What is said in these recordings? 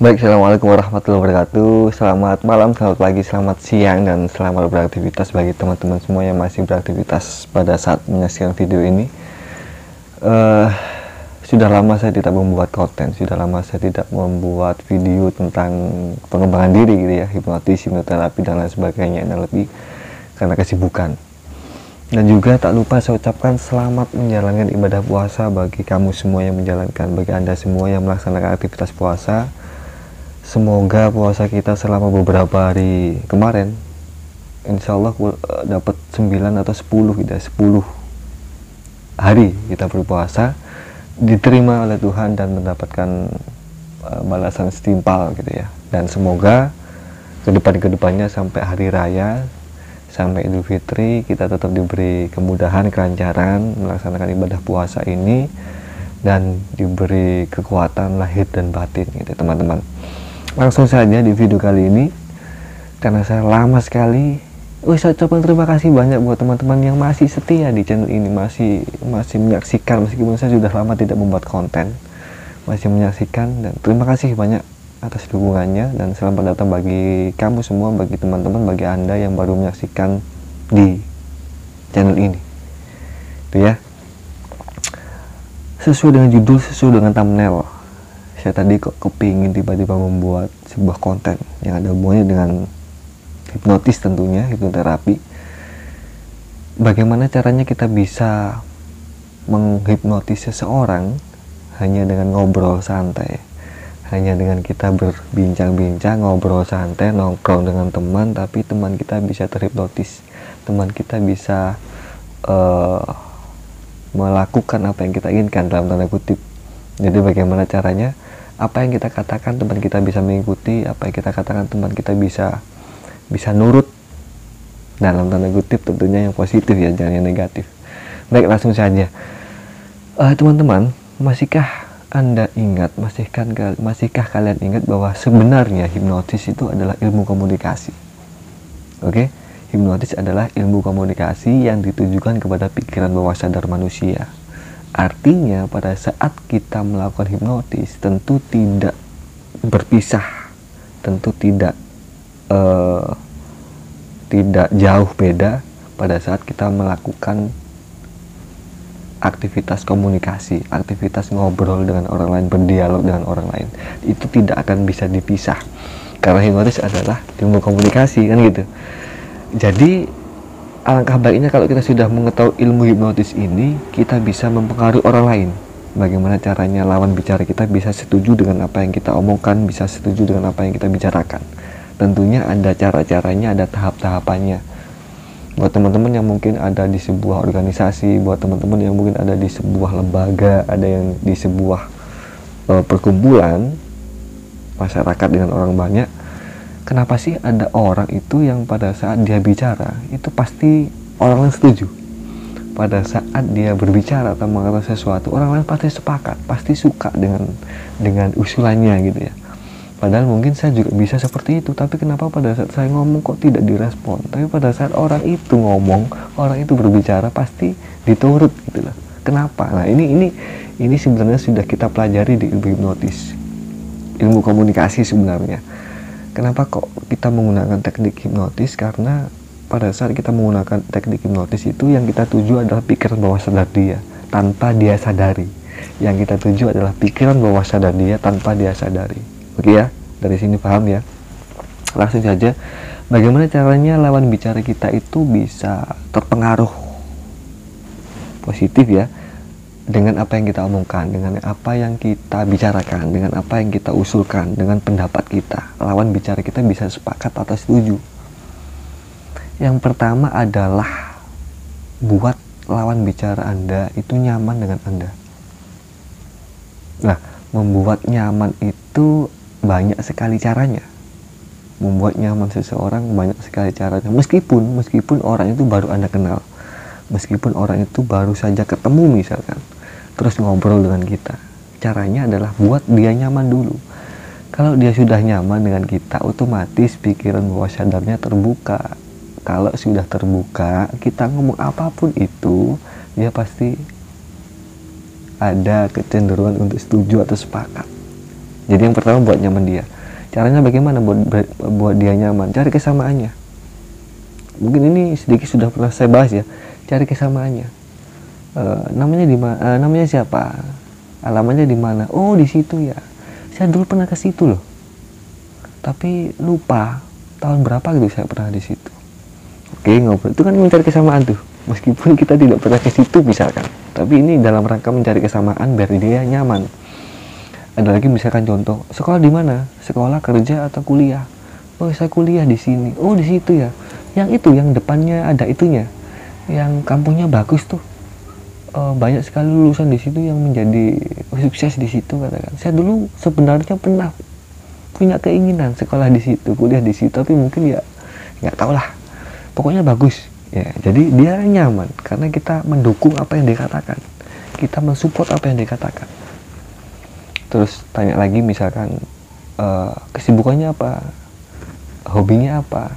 Baik, assalamualaikum warahmatullahi wabarakatuh. Selamat malam, selamat pagi, selamat siang, dan selamat beraktivitas bagi teman-teman semua yang masih beraktivitas pada saat menyaksikan video ini. Sudah lama saya tidak membuat konten, sudah lama saya tidak membuat video tentang pengembangan diri gitu ya, hipnotis, hipnoterapi, dan lain sebagainya, NLP, karena kesibukan. Dan juga tak lupa saya ucapkan selamat menjalankan ibadah puasa bagi kamu semua yang menjalankan, bagi Anda semua yang melaksanakan aktivitas puasa. Semoga puasa kita selama beberapa hari kemarin insya Allah dapat 9 atau 10 gitu ya, 10 hari kita berpuasa diterima oleh Tuhan dan mendapatkan balasan setimpal gitu ya. Dan semoga kedepannya sampai hari raya, sampai Idul Fitri, kita tetap diberi kemudahan, kelancaran melaksanakan ibadah puasa ini, dan diberi kekuatan lahir dan batin gitu teman-teman. Langsung saja di video kali ini, karena saya lama sekali, saya ucapkan terima kasih banyak buat teman-teman yang masih setia di channel ini, masih menyaksikan meskipun saya sudah lama tidak membuat konten, masih menyaksikan, dan terima kasih banyak atas dukungannya. Dan selamat datang bagi kamu semua, bagi teman-teman, bagi Anda yang baru menyaksikan di channel ini, itu ya. Sesuai dengan judul, sesuai dengan thumbnail, saya tadi kok kepingin tiba-tiba membuat sebuah konten yang ada hubungannya dengan hipnotis, tentunya hipnoterapi. Bagaimana caranya kita bisa menghipnotis seseorang hanya dengan ngobrol santai, hanya dengan kita berbincang-bincang, ngobrol santai, nongkrong dengan teman, tapi teman kita bisa terhipnotis, teman kita bisa melakukan apa yang kita inginkan dalam tanda kutip. Jadi bagaimana caranya? Apa yang kita katakan teman kita bisa mengikuti, apa yang kita katakan teman kita bisa nurut, dalam tanda kutip tentunya yang positif ya, jangan yang negatif. Baik, langsung saja. Teman-teman, masihkah Anda ingat, masihkah kalian ingat bahwa sebenarnya hipnotis itu adalah ilmu komunikasi? Oke? Hipnotis adalah ilmu komunikasi yang ditujukan kepada pikiran bawah sadar manusia. Artinya pada saat kita melakukan hipnotis tentu tidak berpisah, tentu tidak jauh beda pada saat kita melakukan aktivitas komunikasi, aktivitas ngobrol dengan orang lain, berdialog dengan orang lain. Itu tidak akan bisa dipisah, karena hipnotis adalah ilmu komunikasi, kan gitu. Jadi alangkah baiknya kalau kita sudah mengetahui ilmu hipnotis ini, kita bisa mempengaruhi orang lain. Bagaimana caranya lawan bicara kita bisa setuju dengan apa yang kita omongkan, bisa setuju dengan apa yang kita bicarakan. Tentunya ada cara-caranya, ada tahap-tahapannya. Buat teman-teman yang mungkin ada di sebuah organisasi, buat teman-teman yang mungkin ada di sebuah lembaga, ada yang di sebuah perkumpulan masyarakat dengan orang banyak, kenapa sih ada orang itu yang pada saat dia bicara itu pasti orang lain setuju? Pada saat dia berbicara atau mengatakan sesuatu, orang lain pasti sepakat, pasti suka dengan usulannya gitu ya. Padahal mungkin saya juga bisa seperti itu, tapi kenapa pada saat saya ngomong kok tidak direspon? Tapi pada saat orang itu ngomong, orang itu berbicara, pasti diturut gitu loh. Kenapa? Nah ini sebenarnya sudah kita pelajari di ilmu hipnotis, ilmu komunikasi sebenarnya. Kenapa kok kita menggunakan teknik hipnotis? Karena pada saat kita menggunakan teknik hipnotis itu yang kita tuju adalah pikiran bawah sadar dia tanpa dia sadari. Yang kita tuju adalah pikiran bawah sadar dia tanpa dia sadari. Oke ya, dari sini paham ya? Langsung saja, bagaimana caranya lawan bicara kita itu bisa terpengaruh positif ya dengan apa yang kita omongkan, dengan apa yang kita bicarakan, dengan apa yang kita usulkan, dengan pendapat kita. Lawan bicara kita bisa sepakat atau setuju. Yang pertama adalah buat lawan bicara Anda itu nyaman dengan Anda. Nah, membuat nyaman itu banyak sekali caranya. Membuat nyaman seseorang banyak sekali caranya. Meskipun orang itu baru Anda kenal, meskipun orang itu baru saja ketemu misalkan, terus ngobrol dengan kita, caranya adalah buat dia nyaman dulu. Kalau dia sudah nyaman dengan kita, otomatis pikiran bawah sadarnya terbuka. Kalau sudah terbuka, kita ngomong apapun itu, dia pasti ada kecenderungan untuk setuju atau sepakat. Jadi yang pertama buat nyaman dia. Caranya bagaimana buat dia nyaman? Cari kesamaannya. Mungkin ini sedikit sudah pernah saya bahas ya. Cari kesamaannya. Namanya siapa? Alamatnya di mana? Oh, di situ ya. Saya dulu pernah ke situ loh. Tapi lupa tahun berapa gitu saya pernah di situ. Oke, ngobrol itu kan mencari kesamaan tuh. Meskipun kita tidak pernah ke situ misalkan. Tapi ini dalam rangka mencari kesamaan biar dia nyaman. Ada lagi misalkan contoh, sekolah di mana? Sekolah, kerja atau kuliah? Oh, saya kuliah di sini. Oh, di situ ya. Yang itu yang depannya ada itunya. Yang kampungnya bagus tuh. Banyak sekali lulusan di situ yang menjadi sukses di situ katakan. Saya dulu sebenarnya pernah punya keinginan sekolah di situ, kuliah di situ, tapi mungkin ya nggak tahu lah. Pokoknya bagus. Ya, jadi dia nyaman karena kita mendukung apa yang dikatakan. Kita mensupport apa yang dikatakan. Terus tanya lagi misalkan kesibukannya apa? Hobinya apa?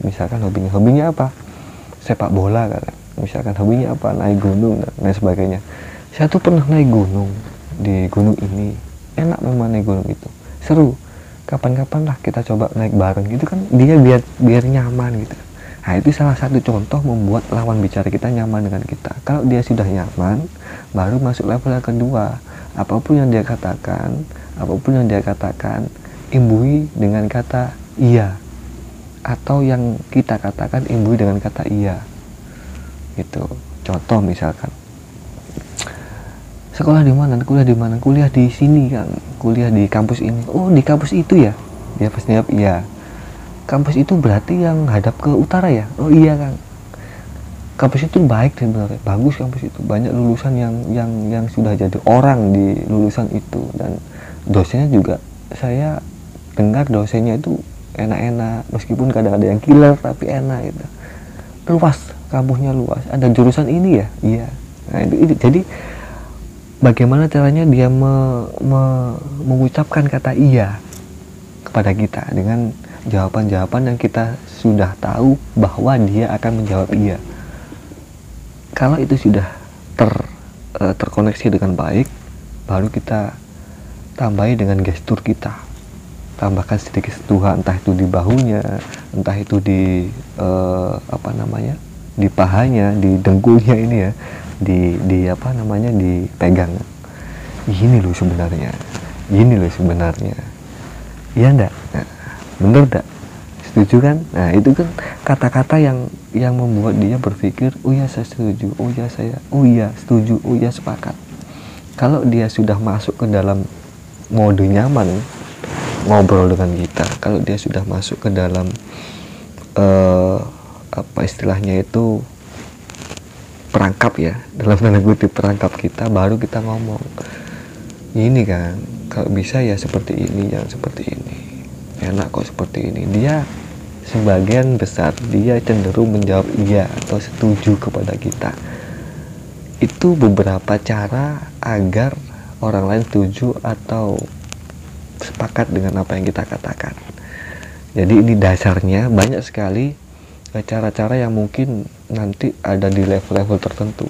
Misalkan hobinya apa? Sepak bola kan. Misalkan hobinya apa? Naik gunung dan lain sebagainya. Saya tuh pernah naik gunung di gunung ini. Enak memang naik gunung itu. Seru. Kapan-kapan lah kita coba naik bareng gitu kan, dia biar nyaman gitu. Nah, itu salah satu contoh membuat lawan bicara kita nyaman dengan kita. Kalau dia sudah nyaman, baru masuk level yang kedua. Apapun yang dia katakan, imbui dengan kata iya. Atau yang kita katakan imbui dengan kata iya. Gitu. Contoh misalkan, sekolah di mana? Kuliah di mana? Kuliah di sini kan. Kuliah di kampus ini. Oh, di kampus itu ya? Dia pasti jawab iya. Kampus itu berarti yang hadap ke utara ya? Oh iya kan. Kampus itu baik sebenarnya. Bagus kampus itu. Banyak lulusan yang sudah jadi orang di lulusan itu, dan dosennya juga saya dengar dosennya itu enak-enak, meskipun kadang ada yang killer tapi enak gitu. Luas, kampusnya luas. Ada jurusan ini ya? Iya. Nah, itu jadi bagaimana caranya dia mengucapkan kata iya kepada kita dengan jawaban-jawaban yang kita sudah tahu bahwa dia akan menjawab iya. Kalau itu sudah terkoneksi dengan baik, baru kita tambahi dengan gestur kita. Tambahkan sedikit sentuhan, entah itu di bahunya, entah itu di di pahanya, di dengkulnya ini ya. Dipegang. Gini loh sebenarnya. Iya enggak? Nah, bener enggak? Setuju kan? Nah, itu kan kata-kata yang membuat dia berpikir, oh ya saya setuju, oh ya setuju, oh ya sepakat. Kalau dia sudah masuk ke dalam mode nyaman ngobrol dengan kita, kalau dia sudah masuk ke dalam istilahnya itu perangkap ya, dalam tanda kutip perangkap kita, baru kita ngomong ini kan, kalau bisa ya seperti ini, jangan seperti ini, enak kok seperti ini. Dia sebagian besar dia cenderung menjawab iya atau setuju kepada kita. Itu beberapa cara agar orang lain setuju atau sepakat dengan apa yang kita katakan. Jadi ini dasarnya. Banyak sekali cara-cara yang mungkin nanti ada di level-level tertentu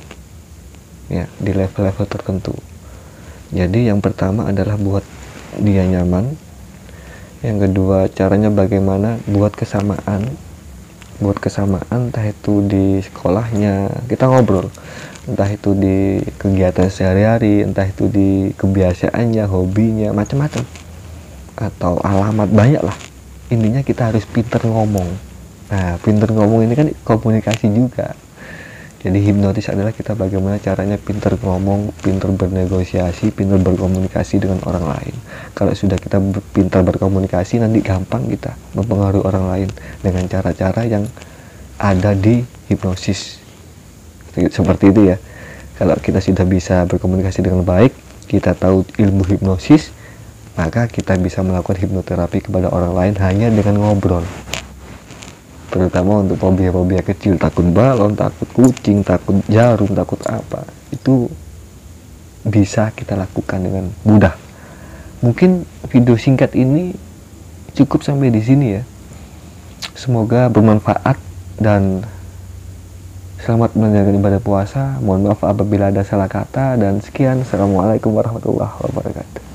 ya, di level-level tertentu. Jadi yang pertama adalah buat dia nyaman. Yang kedua, caranya bagaimana buat kesamaan, entah itu di sekolahnya kita ngobrol, entah itu di kegiatan sehari-hari, entah itu di kebiasaannya, hobinya, macam-macam, atau alamat, banyak lah. Intinya kita harus pinter ngomong. Nah, pinter ngomong ini kan komunikasi juga. Jadi hipnotis adalah kita bagaimana caranya pinter ngomong, pinter bernegosiasi, pinter berkomunikasi dengan orang lain. Kalau sudah kita pinter berkomunikasi, nanti gampang kita mempengaruhi orang lain dengan cara-cara yang ada di hipnosis. Seperti itu ya. Kalau kita sudah bisa berkomunikasi dengan baik, kita tahu ilmu hipnosis, maka kita bisa melakukan hipnoterapi kepada orang lain hanya dengan ngobrol. Terutama untuk fobia-fobia kecil, takut balon, takut kucing, takut jarum, takut apa, itu bisa kita lakukan dengan mudah. Mungkin video singkat ini cukup sampai di sini ya. Semoga bermanfaat dan selamat menjalankan ibadah puasa. Mohon maaf apabila ada salah kata, dan sekian. Assalamualaikum warahmatullahi wabarakatuh.